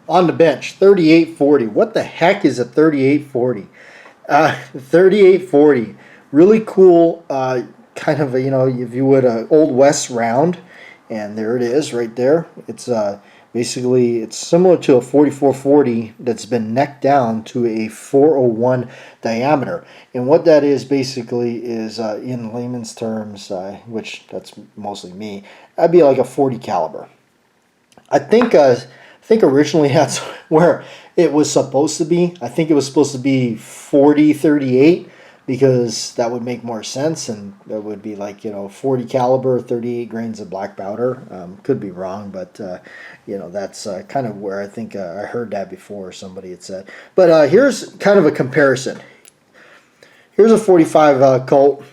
on the bench, 3840. What the heck is a 3840? 3840, really cool, kind of a, if you would, a Old West round, and there it is right there. It's basically, it's similar to a 4440 that's been necked down to a 401 diameter. And what that is basically is, in layman's terms, which that's mostly me, that'd be like a 40 caliber. I think originally that's where it was supposed to be. I think it was supposed to be 40-38 because that would make more sense, and that would be like 40 caliber, 38 grains of black powder. Could be wrong, but that's kind of where I think I heard that before, somebody had said. But here's kind of a comparison. Here's a 45 Colt,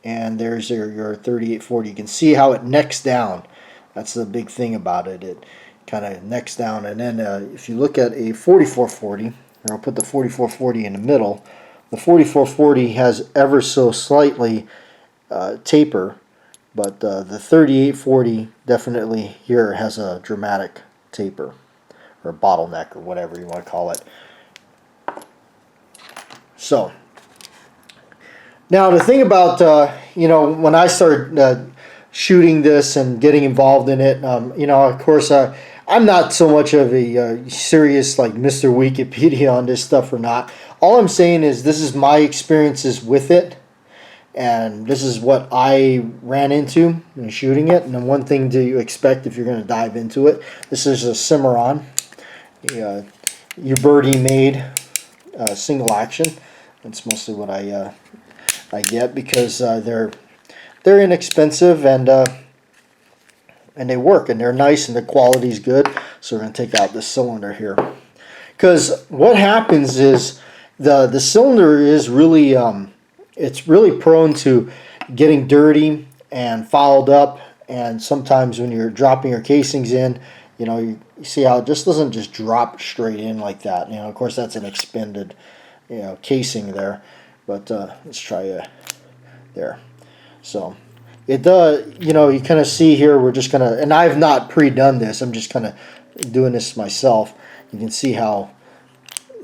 and there's your 3840. You can see how it necks down. That's the big thing about it. It kind of necks down, and then if you look at a 4440, or I'll put the 4440 in the middle, the 4440 has ever so slightly taper, but the 3840 definitely here has a dramatic taper, or bottleneck, or whatever you want to call it. So now the thing about when I started shooting this and getting involved in it, of course, I'm not so much of a serious like Mr. Wikipedia on this stuff or not. All I'm saying is this is my experiences with it, and this is what I ran into in shooting it. And then one thing to expect if you're going to dive into it, this is a Cimarron, your birdie made single action. That's mostly what I get because they're inexpensive and they work, and they're nice, and the quality's good. So we're going to take out this cylinder here, because what happens is the cylinder is really it's really prone to getting dirty and fouled up, and sometimes when you're dropping your casings in, you see how it just doesn't just drop straight in like that. Of course that's an expended casing there, but let's try there. So it does, you kind of see here, we're just going to, and I've not pre-done this, I'm just kind of doing this myself. You can see how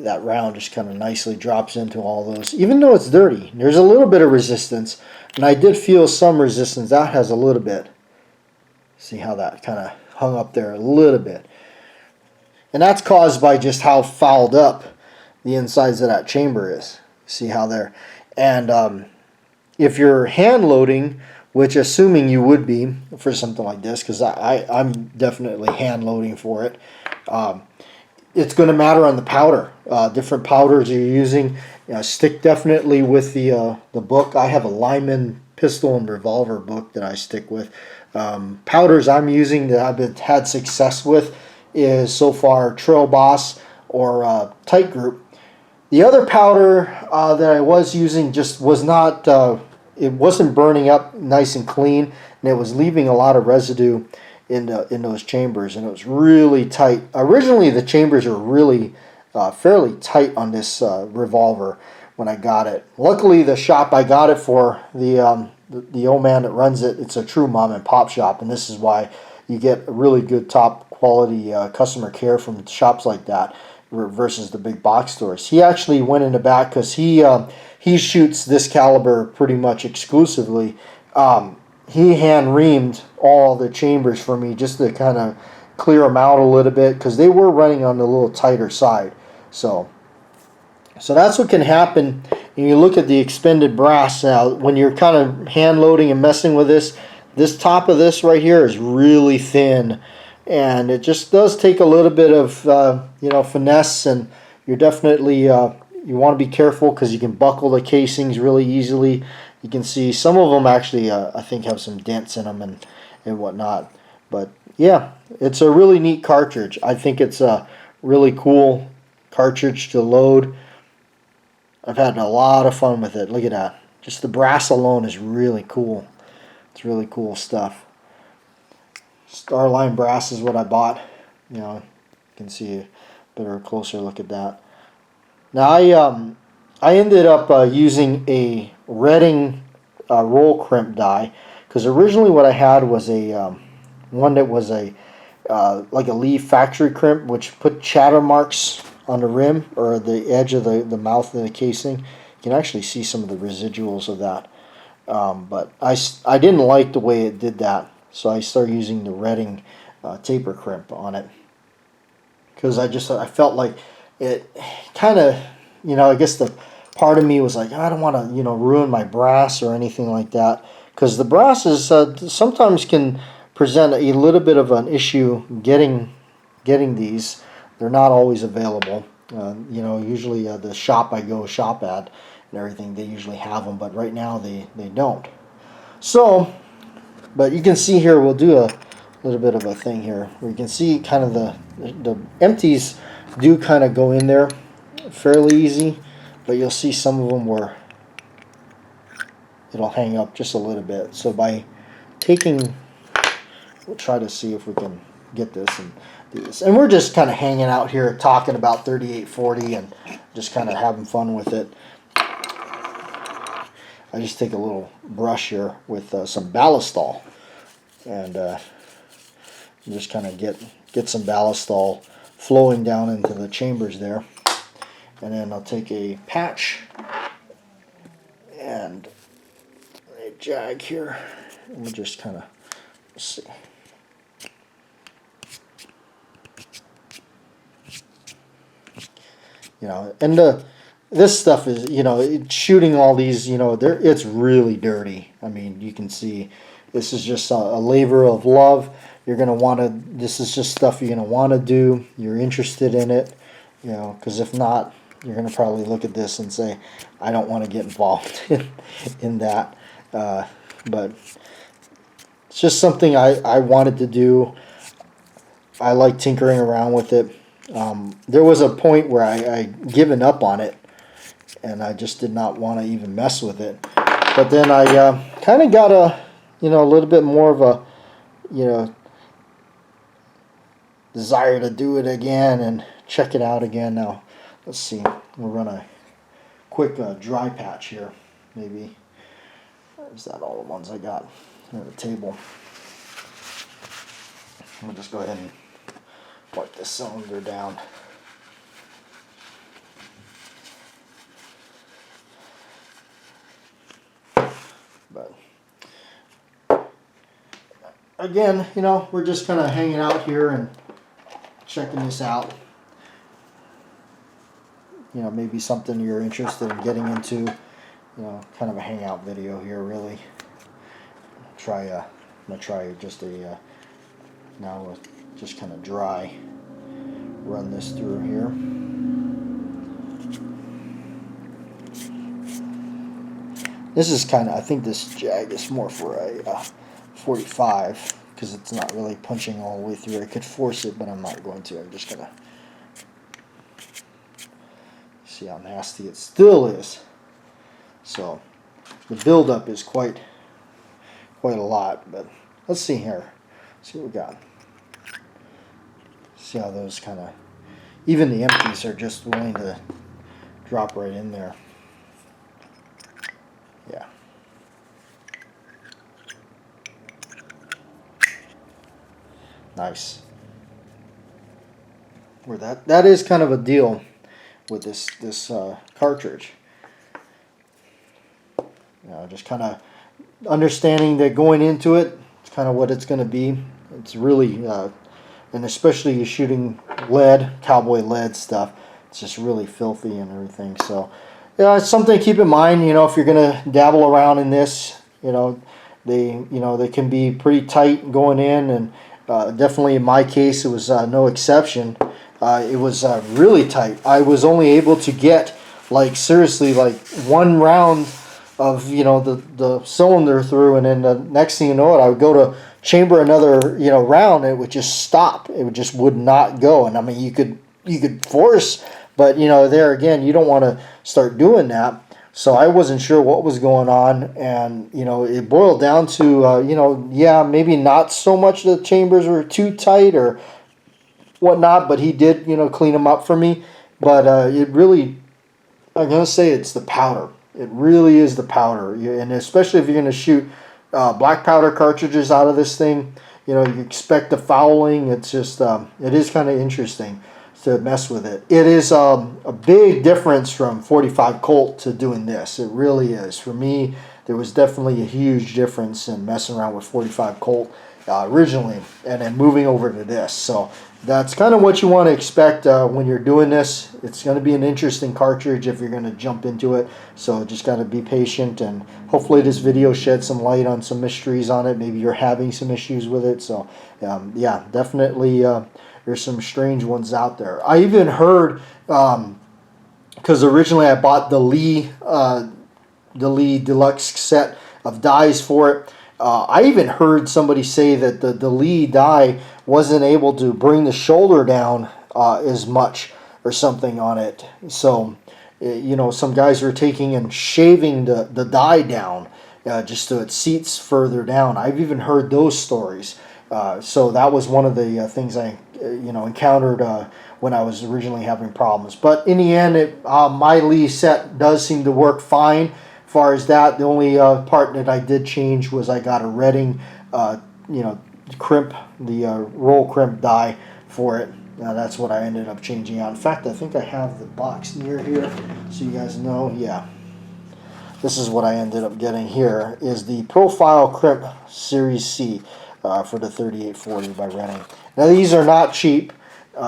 that round just kind of nicely drops into all those, even though it's dirty. There's a little bit of resistance, and I did feel some resistance. That has a little bit. See how that kind of hung up there a little bit. And that's caused by just how fouled up the insides of that chamber is. See how there. And if you're hand loading, which assuming you would be for something like this, because I'm definitely hand loading for it, it's going to matter on the powder. Different powders you're using. Stick definitely with the book. I have a Lyman pistol and revolver book that I stick with. Powders I'm using that I've had success with is so far Trail Boss or Tight Group. The other powder that I was using just was not, it wasn't burning up nice and clean, and it was leaving a lot of residue in those chambers, and it was really tight. Originally the chambers were really fairly tight on this revolver when I got it. Luckily the shop I got it for, the old man that runs it, it's a true mom and pop shop, and this is why you get really good top quality customer care from shops like that versus the big box stores. He actually went in the back because he shoots this caliber pretty much exclusively. He hand reamed all the chambers for me just to kind of clear them out a little bit because they were running on the little tighter side. So that's what can happen. And you look at the expended brass now when you're kind of hand loading and messing with this. This top of this right here is really thin, and it just does take a little bit of finesse, and you're definitely you want to be careful because you can buckle the casings really easily. You can see some of them actually I think have some dents in them and whatnot. But yeah, it's a really neat cartridge. I think it's a really cool cartridge to load. I've had a lot of fun with it. Look at that. Just the brass alone is really cool. It's really cool stuff. Starline brass is what I bought. You can see a better, closer look at that. Now I ended up using a Redding roll crimp die because originally what I had was a one that was a like a Lee factory crimp, which put chatter marks on the rim or the edge of the mouth of the casing. You can actually see some of the residuals of that. But I didn't like the way it did that, so I started using the Redding taper crimp on it, because I felt like it kind of, I guess the part of me was like, I don't want to ruin my brass or anything like that, because the brasses sometimes can present a little bit of an issue getting these. They're not always available. Usually the shop I go shop at and everything, they usually have them, but right now they don't. So, but you can see here, we'll do a little bit of a thing here where you can see kind of the empties do kind of go in there fairly easy, but you'll see some of them where it'll hang up just a little bit. So by taking, we'll try to see if we can get this and do this. And we're just kind of hanging out here talking about 3840 and just kind of having fun with it. I just take a little brush here with some ballistol and just kind of get some ballistol flowing down into the chambers there. And then I'll take a patch and a jag here, and we'll just kind of see. And this stuff is, shooting all these, it's really dirty. I mean, you can see this is just a labor of love. You're going to want to, this is just stuff you're going to want to do. You're interested in it, because if not, you're going to probably look at this and say, I don't want to get involved in that. But it's just something I wanted to do. I like tinkering around with it. There was a point where I given up on it, and I just did not want to even mess with it. But then I kind of got a little bit more of a desire to do it again and check it out again. Now let's see, we'll run a quick dry patch here. Maybe is that all the ones I got here at the table? I'm gonna just go ahead and wipe this cylinder down. But again, we're just kind of hanging out here and checking this out. Maybe something you're interested in getting into. Kind of a hangout video here, really. I'm gonna try just a now just kind of dry. Run this through here. This is kind of, I think this jag is more for a 45, because it's not really punching all the way through. I could force it, but I'm not going to. I'm just going to see how nasty it still is. So the buildup is quite a lot, but let's see here. See what we got. See how those kind of, even the empties are just willing to drop right in there. Yeah. Nice. Where that is kind of a deal with this cartridge. Just kind of understanding that going into it, it's kind of what it's going to be. It's really, and especially you're shooting lead, cowboy lead stuff, it's just really filthy and everything. So, it's something to keep in mind. If you're going to dabble around in this, they can be pretty tight going in, and definitely in my case, it was no exception. It was really tight. I was only able to get seriously one round of the cylinder through, and then the next thing you know it, I would go to chamber another round, and it would just stop. It just would not go. And I mean, you could force, but there again, you don't want to start doing that. So I wasn't sure what was going on, and it boiled down to yeah, maybe not so much the chambers were too tight or whatnot, but he did clean them up for me. But it really, I'm gonna say it's the powder. It really is the powder, and especially if you're going to shoot black powder cartridges out of this thing, you know, you expect the fouling. It's just it is kind of interesting to mess with it. It is a big difference from 45 Colt to doing this. It really is. For me, there was definitely a huge difference in messing around with 45 Colt originally and then moving over to this. So that's kind of what you want to expect when you're doing this. It's going to be an interesting cartridge if you're going to jump into it. So just got to be patient, and hopefully this video sheds some light on some mysteries on it. Maybe you're having some issues with it. So yeah, definitely there's some strange ones out there. I even heard, because originally I bought the Lee Deluxe set of dies for it. I even heard somebody say that the Lee die wasn't able to bring the shoulder down as much or something on it. So, you know, some guys were taking and shaving the die down just so it seats further down. I've even heard those stories. So that was one of the things I encountered when I was originally having problems. But in the end, my Lee set does seem to work fine. As far as that, the only part that I did change was I got a Redding, crimp, the roll crimp die for it. That's what I ended up changing out. In fact, I think I have the box near here, so you guys know. Yeah, this is what I ended up getting here, is the Profile Crimp Series C for the 3840 by Redding. Now, these are not cheap.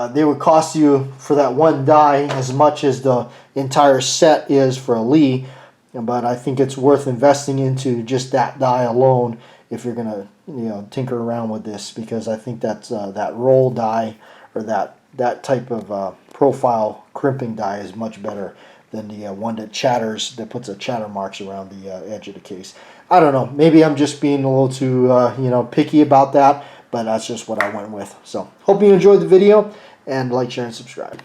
They would cost you for that one die as much as the entire set is for a Lee. But I think it's worth investing into just that die alone if you're gonna, tinker around with this, because I think that's that roll die or that type of profile crimping die is much better than the one that chatters, that puts a chatter marks around the edge of the case. I don't know. Maybe I'm just being a little too picky about that, but that's just what I went with. So hope you enjoyed the video, and like, share, and subscribe.